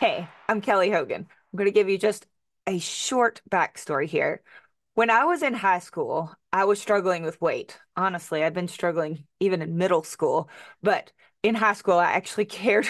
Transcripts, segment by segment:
Hey, I'm Kelly Hogan. I'm going to give you just a short backstory here. When I was in high school, I was struggling with weight. Honestly, I'd been struggling even in middle school, but in high school, I actually cared.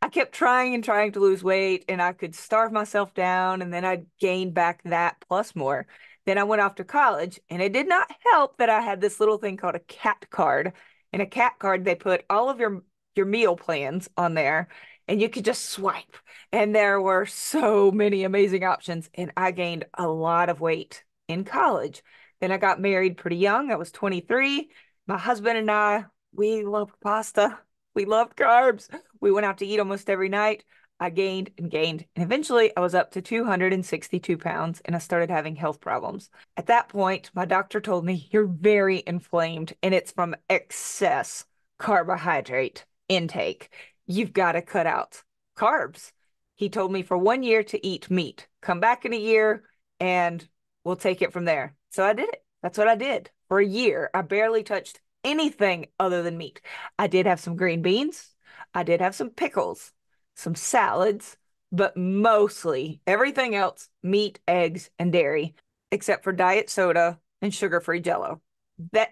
I kept trying and trying to lose weight, and I could starve myself down, and then I'd gain back that plus more. Then I went off to college, and it did not help that I had this little thing called a cat card. In a cat card, they put all of your meal plans on there, and you could just swipe. And there were so many amazing options, and I gained a lot of weight in college. Then I got married pretty young. I was 23. My husband and I, we loved pasta. We loved carbs. We went out to eat almost every night. I gained and gained, and eventually I was up to 262 pounds and I started having health problems. At that point, my doctor told me, "You're very inflamed and it's from excess carbohydrate intake. You've got to cut out carbs." He told me for 1 year to eat meat. Come back in a year and we'll take it from there. So I did it. That's what I did. For a year, I barely touched anything other than meat. I did have some green beans. I did have some pickles, some salads, but mostly everything else, meat, eggs, and dairy, except for diet soda and sugar-free Jello.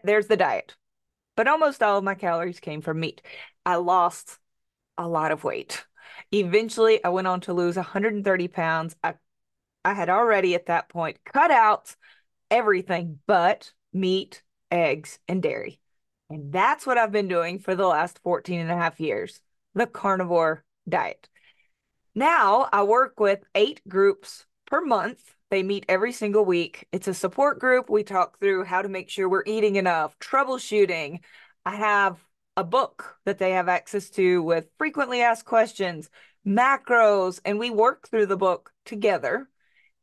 There's the diet. But almost all of my calories came from meat. I lost a lot of weight. Eventually, I went on to lose 130 pounds. I had already at that point cut out everything but meat, eggs, and dairy. And that's what I've been doing for the last 14 and a half years, the carnivore diet. Now I work with 8 groups per month. They meet every single week. It's a support group. We talk through how to make sure we're eating enough, troubleshooting. I have a book that they have access to with frequently asked questions, macros, and we work through the book together.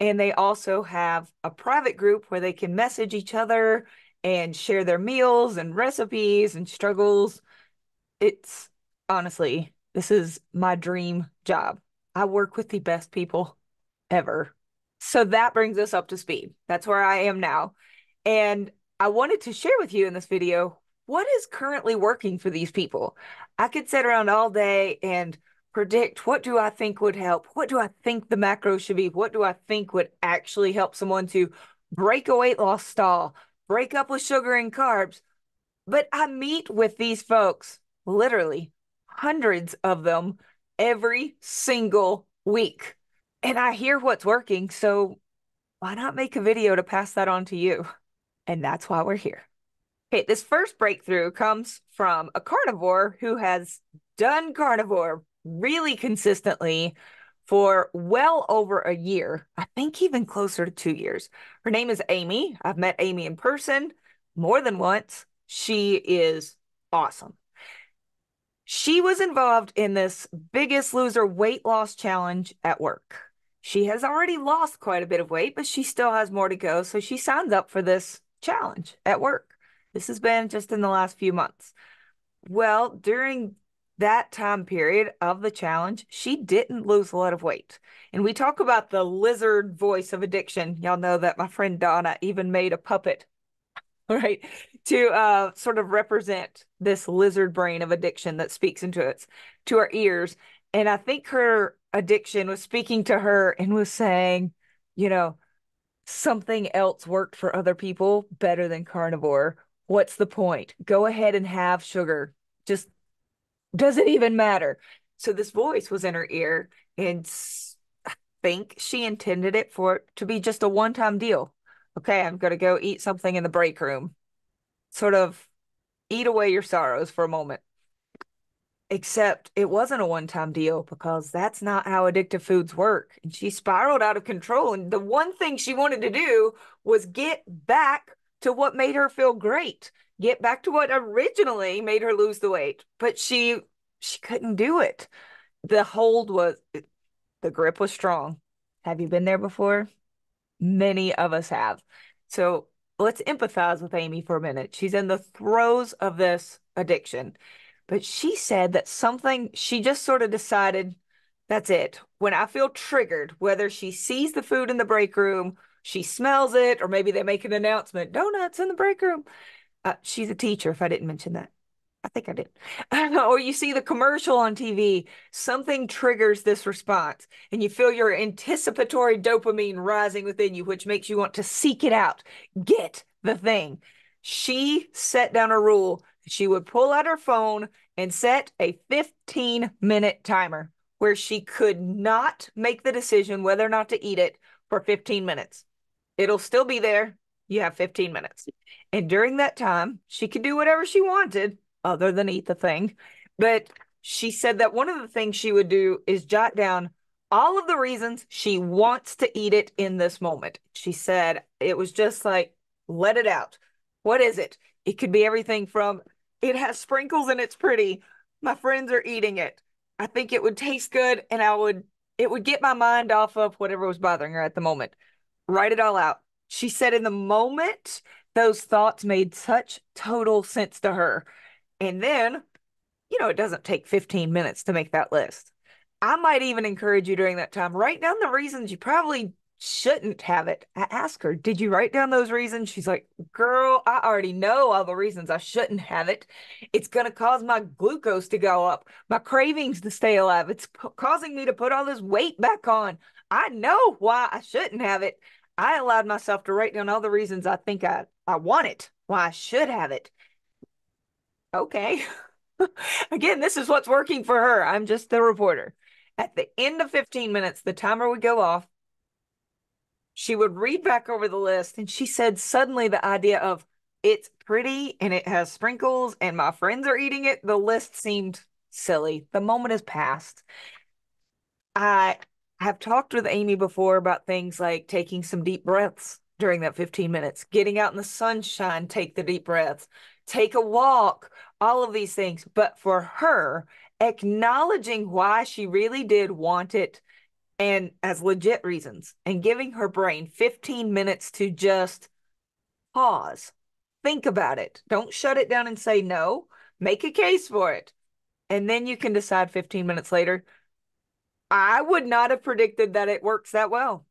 And they also have a private group where they can message each other and share their meals and recipes and struggles. It's honestly, this is my dream job. I work with the best people ever. So that brings us up to speed. That's where I am now. And I wanted to share with you in this video what is currently working for these people. I could sit around all day and predict what do I think would help? What do I think the macros should be? What do I think would actually help someone to break a weight loss stall, break up with sugar and carbs? But I meet with these folks, literally hundreds of them every single week. And I hear what's working. So why not make a video to pass that on to you? And that's why we're here. Okay, this first breakthrough comes from a carnivore who has done carnivore really consistently for well over a year. I think even closer to 2 years. Her name is Amy. I've met Amy in person more than once. She is awesome. She was involved in this Biggest Loser weight loss challenge at work. She has already lost quite a bit of weight, but she still has more to go. So she signs up for this challenge at work. This has been just in the last few months. Well, during that time period of the challenge, she didn't lose a lot of weight. And we talk about the lizard voice of addiction. Y'all know that my friend Donna even made a puppet, right, to sort of represent this lizard brain of addiction that speaks into its to our ears. And I think her addiction was speaking to her and was saying, you know, something else worked for other people better than carnivore. What's the point? Go ahead and have sugar. Just doesn't even matter. So this voice was in her ear, and I think she intended it for it to be just a one-time deal. Okay, I'm going to go eat something in the break room. Sort of eat away your sorrows for a moment. Except it wasn't a one-time deal because that's not how addictive foods work. And she spiraled out of control. And the one thing she wanted to do was get back to what made her feel great, get back to what originally made her lose the weight. But she couldn't do it. The hold was, the grip was strong. Have you been there before? Many of us have. So let's empathize with Amy for a minute. She's in the throes of this addiction. But she said that something, she just sort of decided, that's it. When I feel triggered, whether she sees the food in the break room, she smells it, or maybe they make an announcement, donuts in the break room. She's a teacher, if I didn't mention that. I think I did. Or you see the commercial on TV, something triggers this response, and you feel your anticipatory dopamine rising within you, which makes you want to seek it out, get the thing. She set down a rule. She would pull out her phone and set a 15-minute timer where she could not make the decision whether or not to eat it for 15 minutes. It'll still be there. You have 15 minutes. And during that time, she could do whatever she wanted other than eat the thing. But she said that one of the things she would do is jot down all of the reasons she wants to eat it in this moment. She said it was just like, let it out. What is it? It could be everything from it has sprinkles and it's pretty. My friends are eating it. I think it would taste good and it would get my mind off of whatever was bothering her at the moment. Write it all out. She said in the moment, those thoughts made such total sense to her. And then, it doesn't take 15 minutes to make that list. I might even encourage you during that time, write down the reasons you probably shouldn't have it. I asked her, did you write down those reasons? She's like, girl, I already know all the reasons I shouldn't have it. It's going to cause my glucose to go up, my cravings to stay alive. It's causing me to put all this weight back on. I know why I shouldn't have it. I allowed myself to write down all the reasons I think I want it, why I should have it. Okay. Again, this is what's working for her. I'm just the reporter. At the end of 15 minutes, the timer would go off. She would read back over the list, and she said suddenly the idea of it's pretty and it has sprinkles and my friends are eating it, the list seemed silly. The moment has passed. I have talked with Amy before about things like taking some deep breaths during that 15 minutes, getting out in the sunshine, take the deep breaths, take a walk, all of these things. But for her, acknowledging why she really did want it and as legit reasons and giving her brain 15 minutes to just pause, think about it. Don't shut it down and say no. Make a case for it. And then you can decide 15 minutes later. I would not have predicted that it works that well,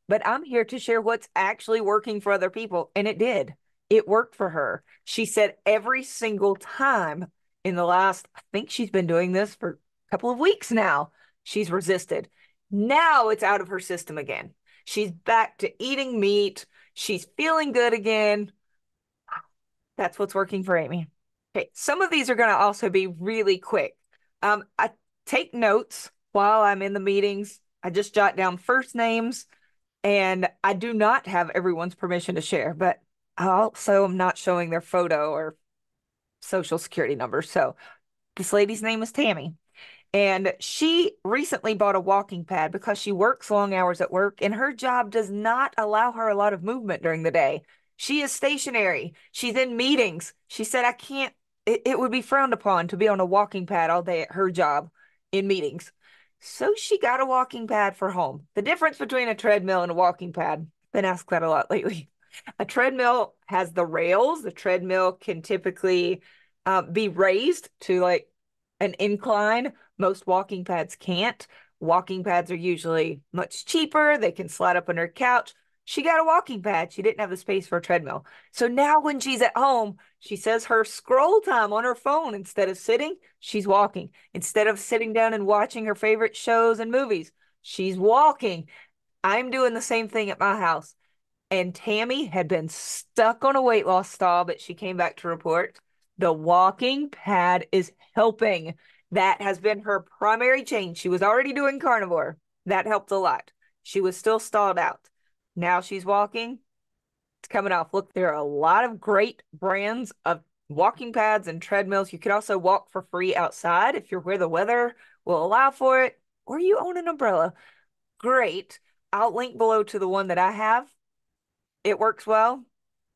but I'm here to share what's actually working for other people. And it did. It worked for her. She said every single time in the last, I think she's been doing this for a couple of weeks now, she's resisted. Now it's out of her system again. She's back to eating meat. She's feeling good again. That's what's working for Amy. Okay, some of these are going to also be really quick. I take notes while I'm in the meetings. I just jot down first names, and I do not have everyone's permission to share, but I also am not showing their photo or social security number. So this lady's name is Tammy. And she recently bought a walking pad because she works long hours at work and her job does not allow her a lot of movement during the day. She is stationary. She's in meetings. She said, I can't, it would be frowned upon to be on a walking pad all day at her job in meetings. So she got a walking pad for home. The difference between a treadmill and a walking pad, been asked that a lot lately. A treadmill has the rails. The treadmill can typically be raised to like an incline. Most walking pads can't. Walking pads are usually much cheaper. They can slide up on her couch. She got a walking pad. She didn't have the space for a treadmill. So now when she's at home, she says her scroll time on her phone, instead of sitting, she's walking. Instead of sitting down and watching her favorite shows and movies, she's walking. I'm doing the same thing at my house. And Tammy had been stuck on a weight loss stall, but she came back to report the walking pad is helping. That has been her primary change. She was already doing carnivore. That helped a lot. She was still stalled out. Now she's walking. It's coming off. Look, there are a lot of great brands of walking pads and treadmills. You could also walk for free outside if you're where the weather will allow for it, or you own an umbrella. Great. I'll link below to the one that I have. It works well.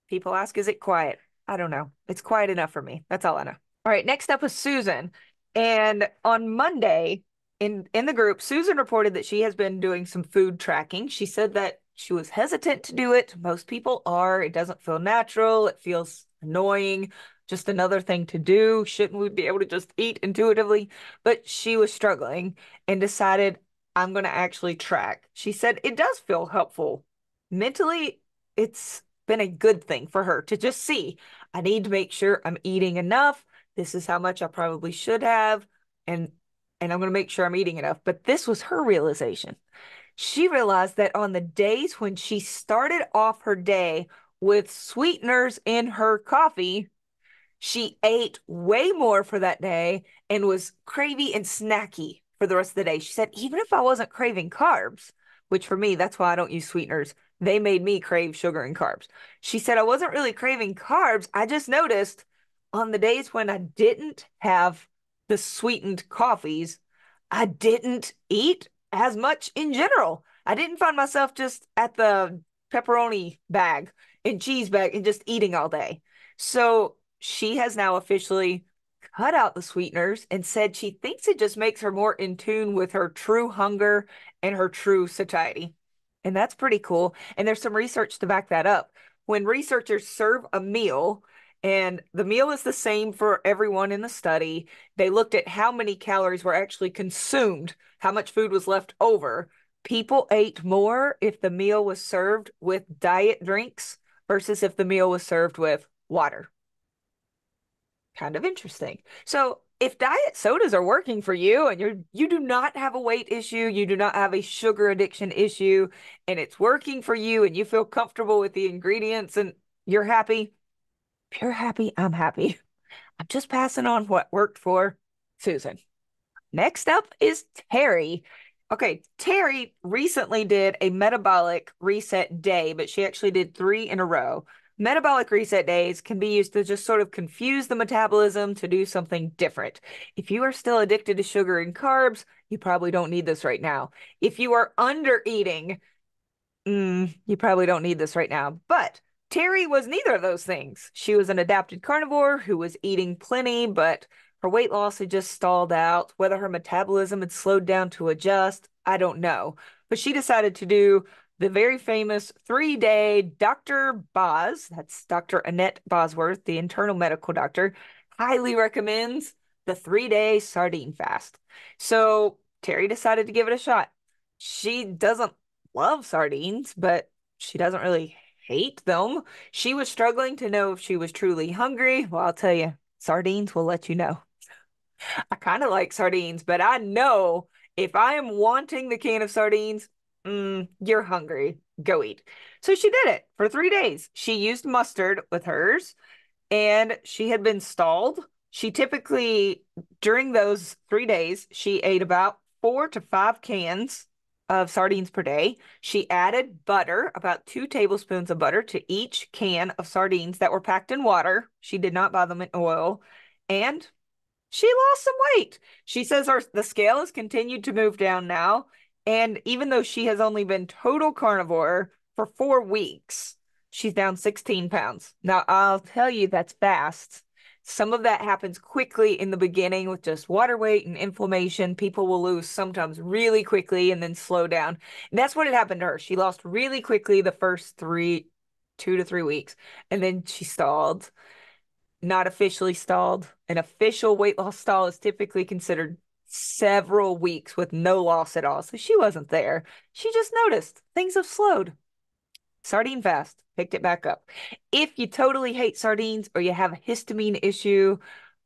People ask, is it quiet? I don't know. It's quiet enough for me. That's all I know. All right, next up is Susan. And on Monday in the group, Susan reported that she has been doing some food tracking. She said that she was hesitant to do it. Most people are. It doesn't feel natural. It feels annoying. Just another thing to do. Shouldn't we be able to just eat intuitively? But she was struggling and decided, I'm going to actually track. She said it does feel helpful. Mentally, it's been a good thing for her to just see, I need to make sure I'm eating enough, This is how much I probably should have, and I'm going to make sure I'm eating enough. But this was her realization. She realized that on the days when she started off her day with sweeteners in her coffee, she ate way more for that day and was cravey and snacky for the rest of the day. She said, even if I wasn't craving carbs, which for me, that's why I don't use sweeteners, they made me crave sugar and carbs. She said, I wasn't really craving carbs. I just noticed on the days when I didn't have the sweetened coffees, I didn't eat as much in general. I didn't find myself just at the pepperoni bag and cheese bag and just eating all day. So she has now officially cut out the sweeteners and said she thinks it just makes her more in tune with her true hunger and her true satiety. And that's pretty cool. And there's some research to back that up. When researchers serve a meal, and the meal is the same for everyone in the study, they looked at how many calories were actually consumed, how much food was left over. People ate more if the meal was served with diet drinks versus if the meal was served with water. Kind of interesting. So if diet sodas are working for you and you do not have a weight issue, you do not have a sugar addiction issue, and it's working for you and you feel comfortable with the ingredients and you're happy, if you're happy, I'm happy. I'm just passing on what worked for Susan. Next up is Terry. Okay, Terry recently did a metabolic reset day, but she actually did three in a row. Metabolic reset days can be used to just sort of confuse the metabolism to do something different. If you are still addicted to sugar and carbs, you probably don't need this right now. If you are under eating, you probably don't need this right now. But Terry was neither of those things. She was an adapted carnivore who was eating plenty, but her weight loss had just stalled out. Whether her metabolism had slowed down to adjust, I don't know. But she decided to do the very famous 3-day Dr. Boz, that's Dr. Annette Bosworth, the internal medical doctor, highly recommends the 3-day sardine fast. So Terry decided to give it a shot. She doesn't love sardines, but she doesn't really hate them. She was struggling to know if she was truly hungry. Well, I'll tell you, sardines will let you know. I kind of like sardines, but I know if I am wanting the can of sardines, you're hungry. Go eat. So she did it for 3 days. She used mustard with hers and she had been stalled. She typically, during those 3 days, she ate about 4 to 5 cans of sardines per day. She added butter, about 2 tablespoons of butter to each can of sardines that were packed in water. She did not buy them in oil. And she lost some weight. She says the scale has continued to move down now. And even though she has only been total carnivore for 4 weeks, she's down 16 pounds. Now, I'll tell you that's fast. Some of that happens quickly in the beginning with just water weight and inflammation. People will lose sometimes really quickly and then slow down. And that's what had happened to her. She lost really quickly the first 2 to 3 weeks, and then she stalled. Not officially stalled. An official weight loss stall is typically considered several weeks with no loss at all. So she wasn't there. She just noticed things have slowed. Sardine fast, picked it back up. If you totally hate sardines or you have a histamine issue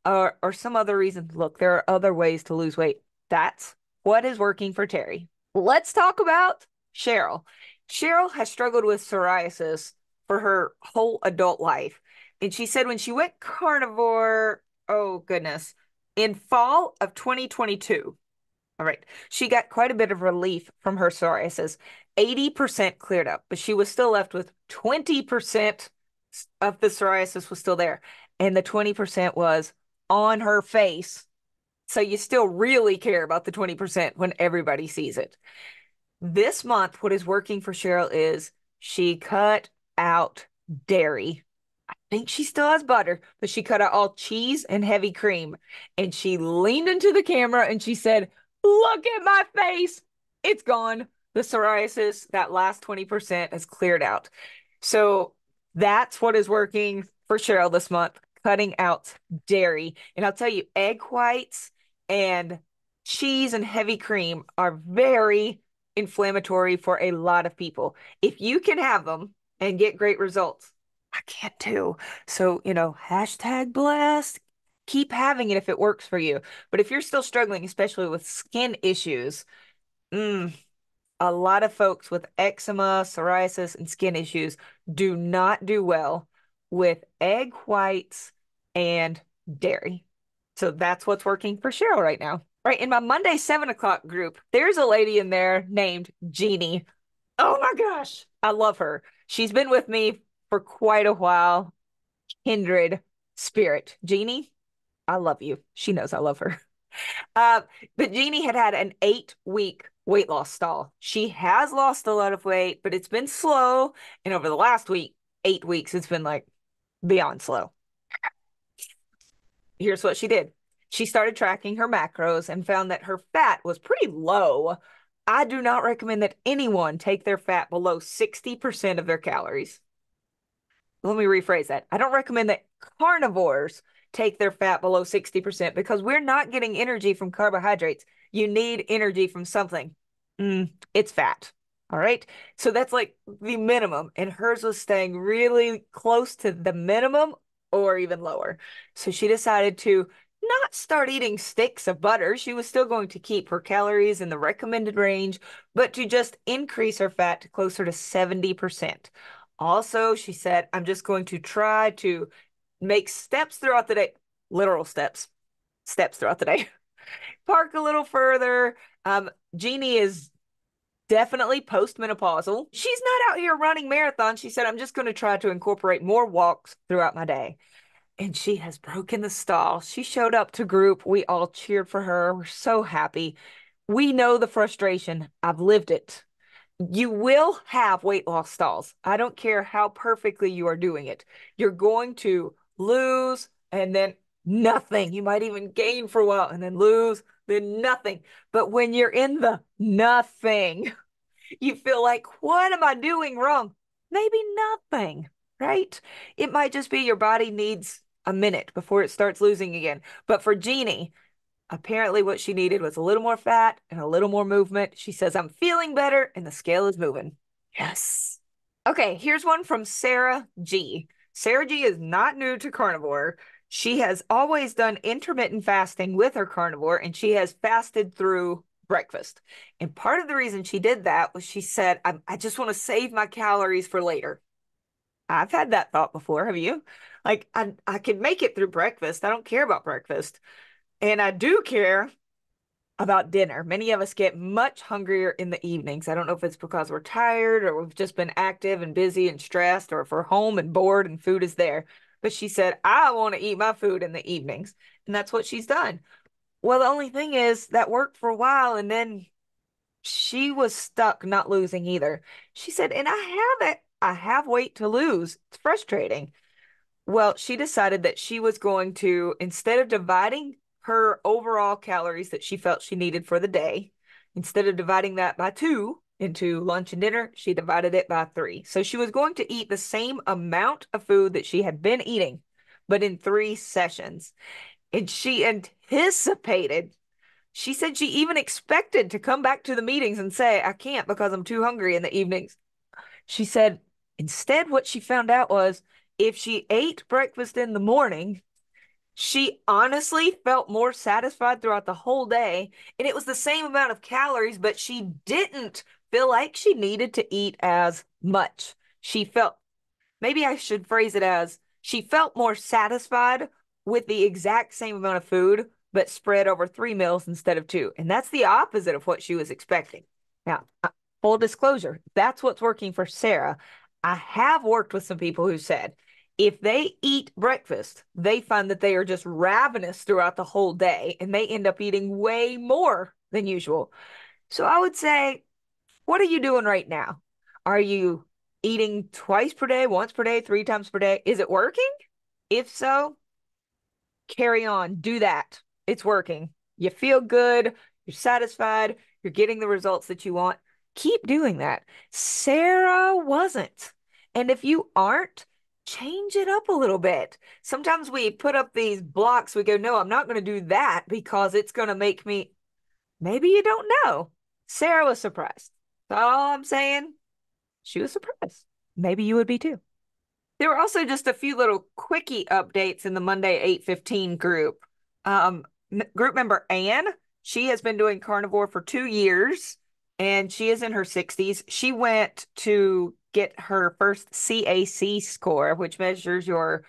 or some other reason, look, there are other ways to lose weight. That's what is working for Terry. Let's talk about Cheryl. Cheryl has struggled with psoriasis for her whole adult life. And she said when she went carnivore, oh goodness, in fall of 2022, all right, she got quite a bit of relief from her psoriasis. 80% cleared up, but she was still left with 20% of the psoriasis was still there. And the 20% was on her face. So you still really care about the 20% when everybody sees it. This month, what is working for Cheryl is she cut out dairy. I think she still has butter, but she cut out all cheese and heavy cream. And she leaned into the camera and she said, "Look at my face. It's gone. The psoriasis, that last 20% has cleared out." So that's what is working for Cheryl this month, cutting out dairy. And I'll tell you, egg whites and cheese and heavy cream are very inflammatory for a lot of people. If you can have them and get great results, I can't too. So, hashtag blessed. Keep having it if it works for you. But if you're still struggling, especially with skin issues, mm, a lot of folks with eczema, psoriasis, and skin issues do not do well with egg whites and dairy. So that's what's working for Cheryl right now. Right. In my Monday 7 o'clock group, there's a lady in there named Jeannie. Oh my gosh. I love her. She's been with me for quite a while. Kindred spirit. Jeannie, I love you. She knows I love her. Uh, but Jeannie had had an 8 week weight loss stall. She has lost a lot of weight, but it's been slow. And over the last 8 weeks, it's been like beyond slow. Here's what she did. She started tracking her macros and found that her fat was pretty low. I do not recommend that anyone take their fat below 60% of their calories. Let me rephrase that. I don't recommend that carnivores take their fat below 60% because we're not getting energy from carbohydrates. You need energy from something. It's fat. All right. So that's like the minimum. And hers was staying really close to the minimum or even lower. So she decided to not start eating sticks of butter. She was still going to keep her calories in the recommended range, but to just increase her fat to closer to 70%. Also, she said, I'm just going to try to make steps throughout the day, literal steps throughout the day. Park a little further. Jeannie is definitely postmenopausal. She's not out here running marathons. She said, I'm just going to try to incorporate more walks throughout my day. And she has broken the stall. She showed up to group. We all cheered for her. We're so happy. We know the frustration. I've lived it. You will have weight loss stalls. I don't care how perfectly you are doing it. You're going to lose and then nothing. You might even gain for a while and then lose, then nothing. But when you're in the nothing, you feel like, what am I doing wrong? Maybe nothing, right? It might just be your body needs a minute before it starts losing again. But for Jeannie, apparently, what she needed was a little more fat and a little more movement. She says, I'm feeling better, and the scale is moving. Yes. Okay, here's one from Sarah G. Sarah G is not new to carnivore. She has always done intermittent fasting with her carnivore, and she has fasted through breakfast. And part of the reason she did that was she said, I just want to save my calories for later. I've had that thought before. Have you? Like, I can make it through breakfast. I don't care about breakfast. And I do care about dinner. Many of us get much hungrier in the evenings. I don't know if it's because we're tired or we've just been active and busy and stressed, or if we're home and bored and food is there. But she said, I want to eat my food in the evenings. And that's what she's done. Well, the only thing is that worked for a while and then she was stuck not losing either. She said, and I have it. I have weight to lose. It's frustrating. Well, she decided that she was going to, instead of dividing her overall calories that she felt she needed for the day, instead of dividing that by two into lunch and dinner, she divided it by three. So she was going to eat the same amount of food that she had been eating, but in 3 sessions. And she anticipated, she said she even expected to come back to the meetings and say, I can't because I'm too hungry in the evenings. She said instead, what she found out was if she ate breakfast in the morning, she honestly felt more satisfied throughout the whole day. And it was the same amount of calories, but she didn't feel like she needed to eat as much. She felt, maybe I should phrase it as, she felt more satisfied with the exact same amount of food, but spread over 3 meals instead of two. And that's the opposite of what she was expecting. Now, full disclosure, that's what's working for Sarah. I have worked with some people who said if they eat breakfast, they find that they are just ravenous throughout the whole day and they end up eating way more than usual. So I would say, what are you doing right now? Are you eating twice per day, once per day, 3 times per day? Is it working? If so, carry on, do that. It's working. You feel good, you're satisfied, you're getting the results that you want. Keep doing that. Sarah wasn't. And if you aren't, change it up a little bit. Sometimes we put up these blocks. We go, no, I'm not going to do that because it's going to make me. Maybe you don't know. Sarah was surprised. That's all I'm saying. She was surprised. Maybe you would be too. There were also just a few little quickie updates in the Monday 8:15 group. Group member Anne, she has been doing carnivore for 2 years and she is in her 60s. She went to get her first CAC score, which measures your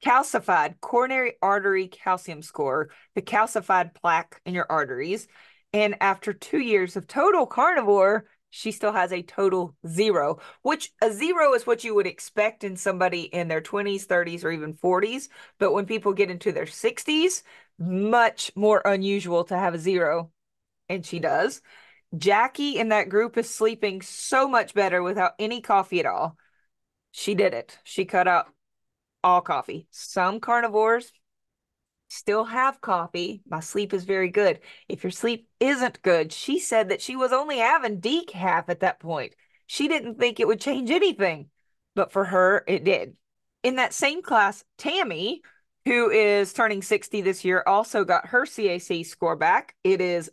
calcified coronary artery calcium score, the calcified plaque in your arteries. And after 2 years of total carnivore, she still has a total zero, which a zero is what you would expect in somebody in their 20s, 30s, or even 40s. But when people get into their 60s, much more unusual to have a zero. And she does. Jackie in that group is sleeping so much better without any coffee at all. She did it. She cut out all coffee. Some carnivores still have coffee. My sleep is very good. If your sleep isn't good, she said that she was only having decaf at that point. She didn't think it would change anything, but for her, it did. In that same class, Tammy, who is turning 60 this year, also got her CAC score back. It is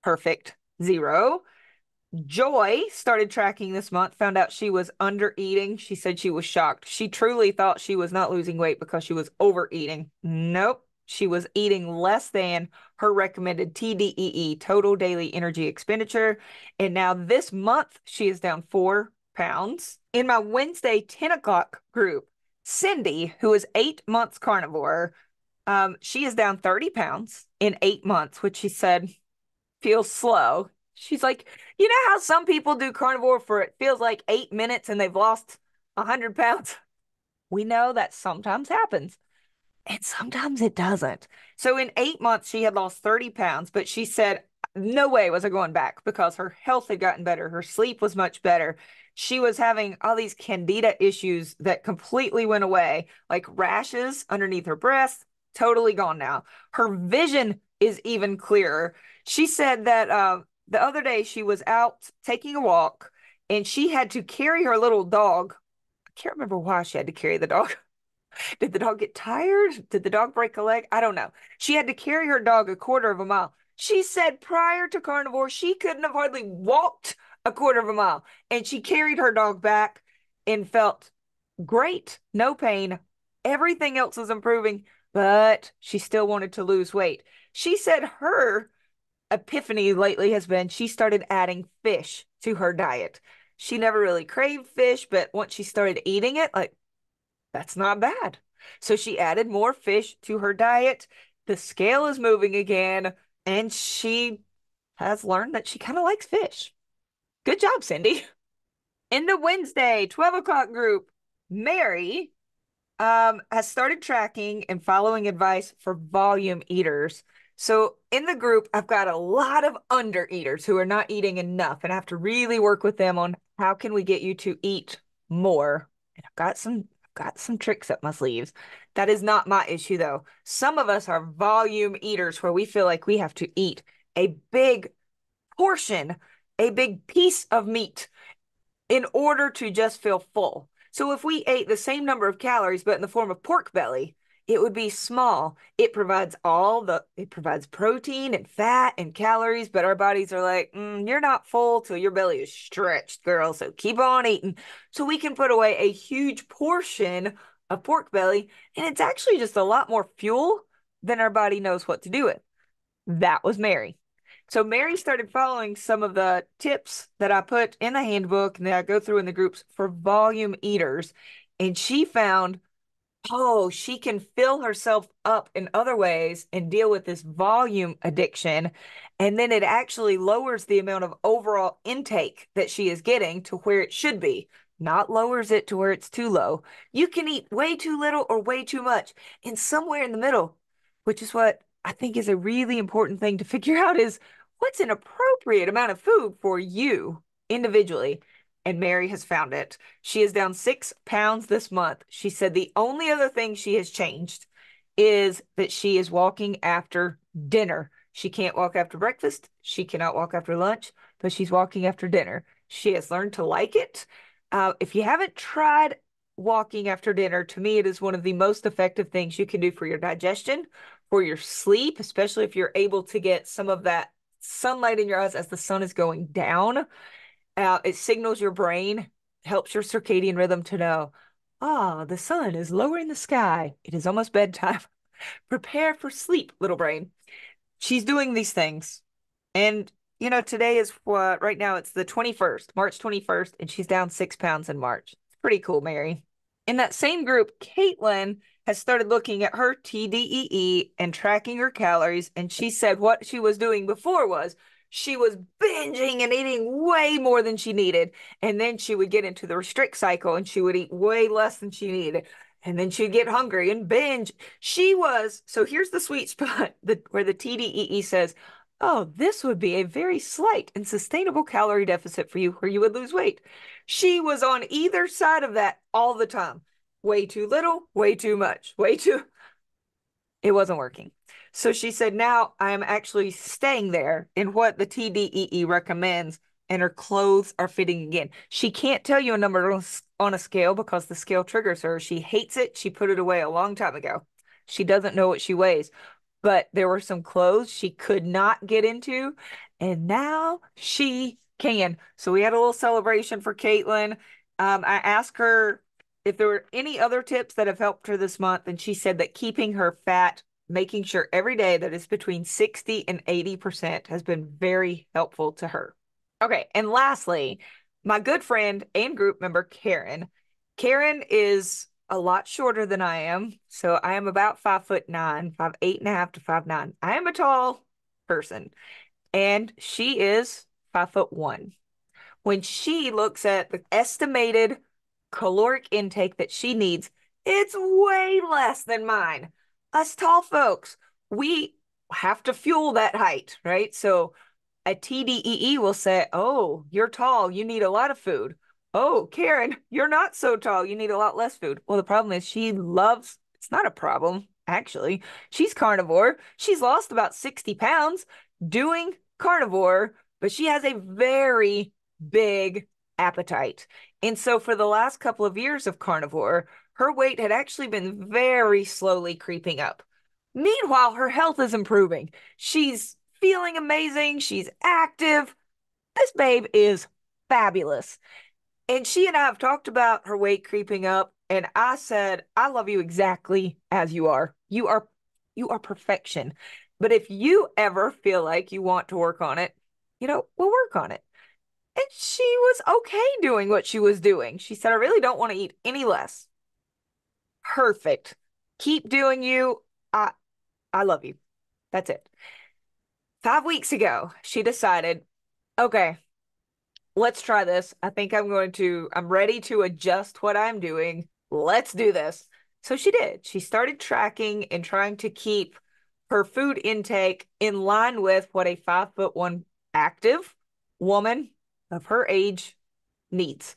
perfect, zero. Joy started tracking this month, found out she was under eating. She said she was shocked. She truly thought she was not losing weight because she was overeating. Nope. She was eating less than her recommended TDEE, total daily energy expenditure. And now this month, she is down 4 pounds. In my Wednesday 10 o'clock group, Cindy, who is 8 months carnivore, she is down 30 pounds in 8 months, which she said feels slow. She's like, you know how some people do carnivore for it feels like 8 minutes and they've lost 100 pounds? We know that sometimes happens and sometimes it doesn't. So in 8 months, she had lost 30 pounds, but she said, no way was I going back because her health had gotten better. Her sleep was much better. She was having all these candida issues that completely went away, like rashes underneath her breast, totally gone now. Her vision is even clearer. She said that the other day she was out taking a walk and she had to carry her little dog. I can't remember why she had to carry the dog. Did the dog get tired? Did the dog break a leg? I don't know. She had to carry her dog a quarter of a mile. She said prior to carnivore, she couldn't have hardly walked a quarter of a mile. And she carried her dog back and felt great, no pain. Everything else was improving, but she still wanted to lose weight. She said her epiphany lately has been she started adding fish to her diet. She never really craved fish, but once she started eating it, like, that's not bad. So she added more fish to her diet. The scale is moving again, and she has learned that she kind of likes fish. Good job, Cindy. In the Wednesday 12 o'clock group, Mary has started tracking and following advice for volume eaters. So in the group, I've got a lot of under eaters who are not eating enough, and I have to really work with them on how can we get you to eat more. And I've got some tricks up my sleeves. That is not my issue though. Some of us are volume eaters where we feel like we have to eat a big portion, a big piece of meat in order to just feel full. So if we ate the same number of calories, but in the form of pork belly, it would be small. It provides protein and fat and calories, but our bodies are like, you're not full till your belly is stretched, girl. So keep on eating. So we can put away a huge portion of pork belly, and it's actually just a lot more fuel than our body knows what to do with. That was Mary. So Mary started following some of the tips that I put in the handbook and that I go through in the groups for volume eaters. And she found, oh, she can fill herself up in other ways and deal with this volume addiction. And then it actually lowers the amount of overall intake that she is getting to where it should be, not lowers it to where it's too low. You can eat way too little or way too much, and somewhere in the middle, which is what I think is a really important thing to figure out is what's an appropriate amount of food for you individually. And Mary has found it. She is down 6 pounds this month. She said the only other thing she has changed is that she is walking after dinner. She can't walk after breakfast. She cannot walk after lunch, but she's walking after dinner. She has learned to like it. If you haven't tried walking after dinner, to me, it is one of the most effective things you can do for your digestion, for your sleep, especially if you're able to get some of that sunlight in your eyes as the sun is going down. It signals your brain, helps your circadian rhythm to know, Ah, the sun is lower in the sky. It is almost bedtime. Prepare for sleep, little brain. She's doing these things. And, today is what, right now it's the 21st, March 21st, and she's down 6 pounds in March. It's pretty cool, Mary. In that same group, Caitlin has started looking at her TDEE and tracking her calories. And she said what she was doing before was she was binging and eating way more than she needed. And then she would get into the restrict cycle and she would eat way less than she needed. And then she'd get hungry and binge. So here's the sweet spot where the TDEE says, oh, this would be a very slight and sustainable calorie deficit for you where you would lose weight. She was on either side of that all the time. Way too little, way too much, way too. It wasn't working. So she said, now I am actually staying there in what the TDEE recommends, and her clothes are fitting again. She can't tell you a number on a scale because the scale triggers her. She hates it. She put it away a long time ago. She doesn't know what she weighs, but there were some clothes she could not get into, and now she can. So we had a little celebration for Caitlin. I asked her if there were any other tips that have helped her this month, and she said that keeping her fat, making sure every day that it's between 60 and 80% has been very helpful to her. Okay, and lastly, my good friend and group member, Karen. Karen is a lot shorter than I am. So I am about 5'9", 5'8.5" to 5'9". I am a tall person, and she is 5'1". When she looks at the estimated caloric intake that she needs, it's way less than mine. Us tall folks, we have to fuel that height, right? So a TDEE will say, oh, you're tall, you need a lot of food. Oh, Karen, you're not so tall, you need a lot less food. Well, the problem is it's not a problem, actually. She's carnivore. She's lost about 60 pounds doing carnivore, but she has a very big appetite. And so for the last couple of years of carnivore, her weight had actually been very slowly creeping up. Meanwhile, her health is improving. She's feeling amazing. She's active. This babe is fabulous. And she and I have talked about her weight creeping up. And I said, I love you exactly as you are. You are perfection. But if you ever feel like you want to work on it, we'll work on it. And she was okay doing what she was doing. She said, I really don't want to eat any less. Perfect. Keep doing you. I love you. That's it. 5 weeks ago, she decided, okay, let's try this. I think I'm ready to adjust what I'm doing. Let's do this. So she did. She started tracking and trying to keep her food intake in line with what a 5'1" active woman of her age needs.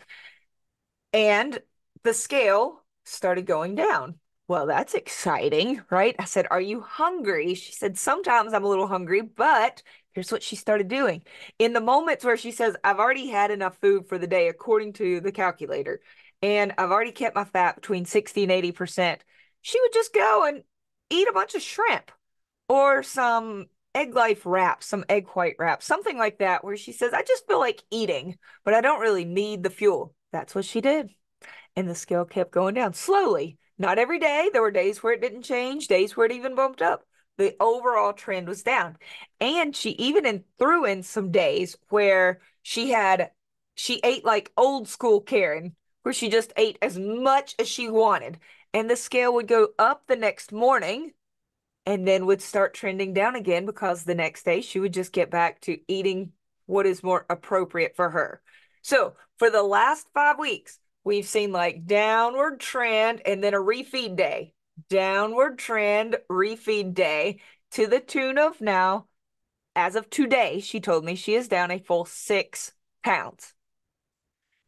And the scale started going down. Well, that's exciting, right? I said, are you hungry? She said, sometimes I'm a little hungry, but here's what she started doing. In the moments where she says, I've already had enough food for the day, according to the calculator, and I've already kept my fat between 60 and 80%, she would just go and eat a bunch of shrimp or some egg life wraps, some egg white wraps, something like that, where she says, I just feel like eating, but I don't really need the fuel. That's what she did. And the scale kept going down slowly. Not every day. There were days where it didn't change, days where it even bumped up. The overall trend was down. And she even threw in some days where she ate like old school Karen, where she just ate as much as she wanted. And the scale would go up the next morning and then would start trending down again because the next day she would just get back to eating what is more appropriate for her. So for the last 5 weeks, we've seen like downward trend and then a refeed day, downward trend, refeed day, to the tune of now, as of today, she told me she is down a full 6 pounds.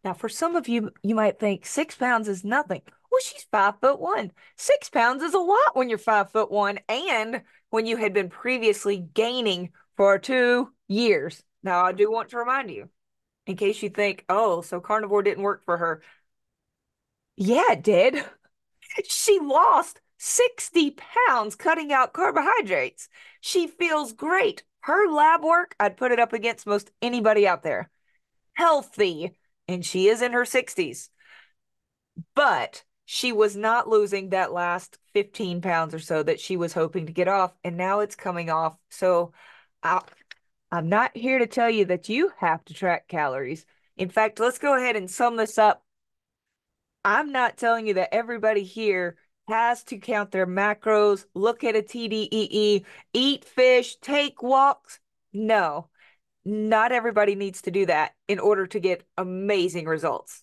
Now, for some of you, you might think 6 pounds is nothing. Well, she's 5'1". 6 pounds is a lot when you're 5'1", and when you had been previously gaining for 2 years. Now, I do want to remind you, in case you think, oh, so carnivore didn't work for her. Yeah, it did. She lost 60 pounds cutting out carbohydrates. She feels great. Her lab work, I'd put it up against most anybody out there. Healthy, and she is in her 60s. But She was not losing that last 15 pounds or so that she was hoping to get off, and now it's coming off. So I, I'm not here to tell you that you have to track calories. In fact, let's go ahead and sum this up. I'm not telling you that everybody here has to count their macros, look at a TDEE, eat fish, take walks. No, not everybody needs to do that in order to get amazing results.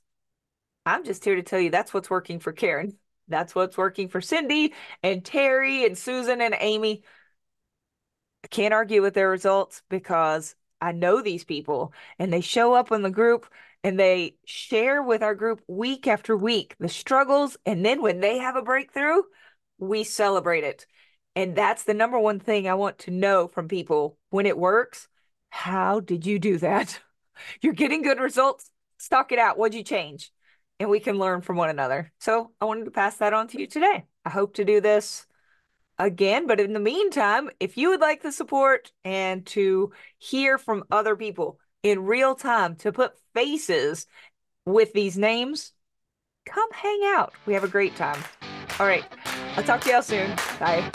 I'm just here to tell you that's what's working for Karen. That's what's working for Cindy and Terry and Susan and Amy. I can't argue with their results because I know these people and they show up in the group and they share with our group week after week the struggles. And then when they have a breakthrough, we celebrate it. And that's the number one thing I want to know from people when it works. How did you do that? You're getting good results. Stock it out. What'd you change? And we can learn from one another. So I wanted to pass that on to you today. I hope to do this again, but in the meantime, if you would like the support and to hear from other people in real time, to put faces with these names, come hang out. We have a great time. All right. I'll talk to y'all soon. Bye.